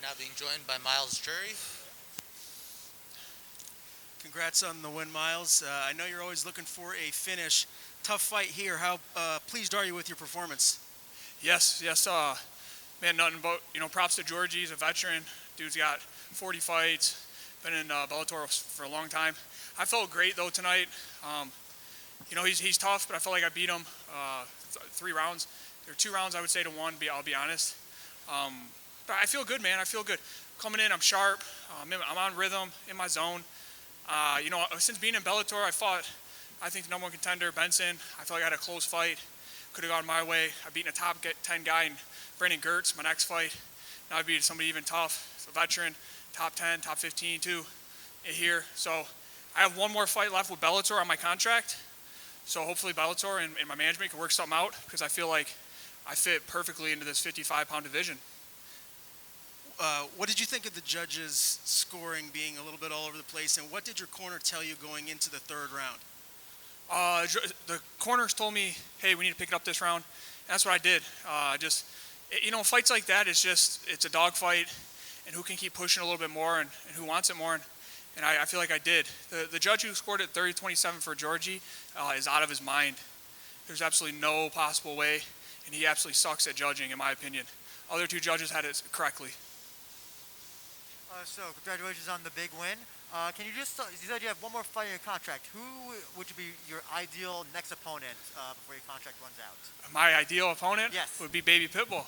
now being joined by Myles Jury. Congrats on the win, Myles. I know you're always looking for a finish. Tough fight here. How pleased are you with your performance? Yes. Man, nothing but, props to Georgie. He's a veteran. Dude's got 40 fights, been in Bellator for a long time. I felt great, though, tonight. He's tough, but I felt like I beat him 3 rounds. There were 2 rounds, I would say, to 1, I'll be honest. But I feel good, man. I feel good. Coming in, I'm sharp. I'm on rhythm, in my zone. Since being in Bellator, I think the number 1 contender, Benson. I felt like I had a close fight. Could have gone my way. I've beaten a top 10 guy in Brandon Gertz, my next fight. Now I beat somebody even tough, a veteran, top 10, top 15 too, here. So I have 1 more fight left with Bellator on my contract. So hopefully Bellator and my management can work something out, because I feel like I fit perfectly into this 55-pound division. What did you think of the judges' scoring being a little bit all over the place, and what did your corner tell you going into the 3rd round? The corners told me, hey, we need to pick it up this round. And that's what I did. Fights like that, it's a dog fight, and who can keep pushing a little bit more and who wants it more. And I feel like I did. The judge who scored it 30-27 for Georgie is out of his mind. There's absolutely no possible way, and he absolutely sucks at judging, in my opinion. Other 2 judges had it correctly. So congratulations on the big win. Can you said you have 1 more fight in your contract. Who would be your ideal next opponent before your contract runs out? My ideal opponent? Yes. Would be Baby Pitbull.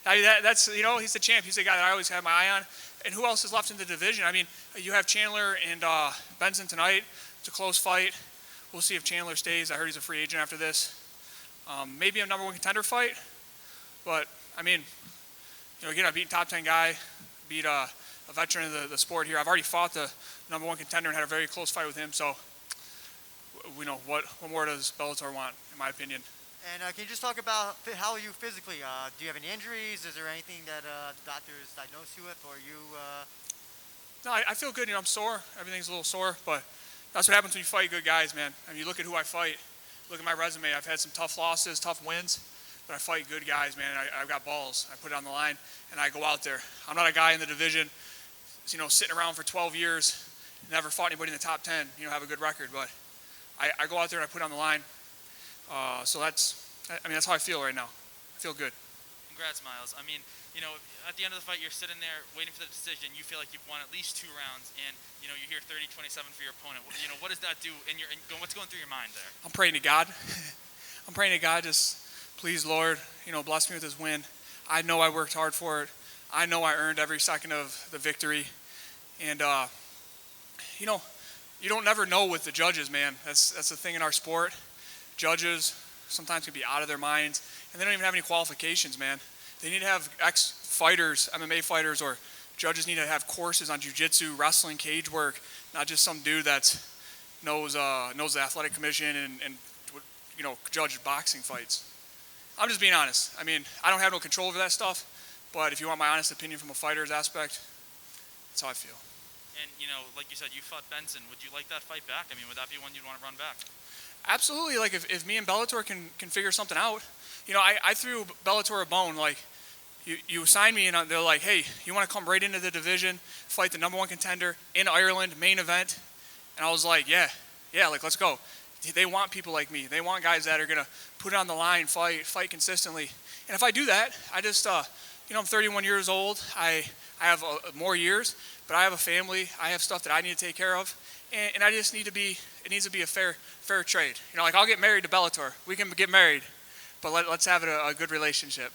He's the champ. He's the guy that I always have my eye on. And who else is left in the division? I mean, you have Chandler and Benson tonight. It's a close fight. We'll see if Chandler stays. I heard he's a free agent after this. Maybe a number 1 contender fight. But, again, I beat a top 10 guy, beat a veteran of the sport here. I've already fought the number 1 contender and had a very close fight with him. So, what more does Bellator want, in my opinion? And can you just talk about how are you physically? Do you have any injuries? Is there anything that the doctors diagnosed you with, or you? No, I feel good. I'm sore. Everything's a little sore, but that's what happens when you fight good guys, man. I mean, you look at who I fight. Look at my resume. I've had some tough losses, tough wins, but I fight good guys, man. I've got balls. I put it on the line, and I go out there. I'm not a guy in the division, sitting around for 12 years, never fought anybody in the top 10, have a good record, but I go out there and I put it on the line. So that's how I feel right now. I feel good. Congrats, Myles. At the end of the fight, you're sitting there waiting for the decision. You feel like you've won at least 2 rounds, and you hear 30-27 for your opponent. What does that do what's going through your mind there? I'm praying to God. Just please, Lord, bless me with this win. I know I worked hard for it. I know I earned every second of the victory, and you don't never know with the judges, man. That's the thing in our sport. Judges sometimes can be out of their minds, and they don't even have any qualifications, man. They need to have ex-fighters, MMA fighters, or judges need to have courses on jiu-jitsu, wrestling, cage work, not just some dude that knows the athletic commission and judge boxing fights. I'm just being honest. I don't have no control over that stuff, but if you want my honest opinion from a fighter's aspect, that's how I feel. And, like you said, you fought Benson. Would you like that fight back? Would that be one you'd want to run back? Absolutely. Like, if me and Bellator can figure something out. I threw Bellator a bone. Like, you signed me, and they're like, hey, you want to come right into the division, fight the number 1 contender in Ireland, main event? And I was like, yeah, let's go. They want people like me. They want guys that are going to put it on the line, fight consistently. And if I do that, I'm 31 years old. I have more years, but I have a family. I have stuff that I need to take care of. And I just it needs to be a fair trade. I'll get married to Bellator. We can get married, but let's have a good relationship.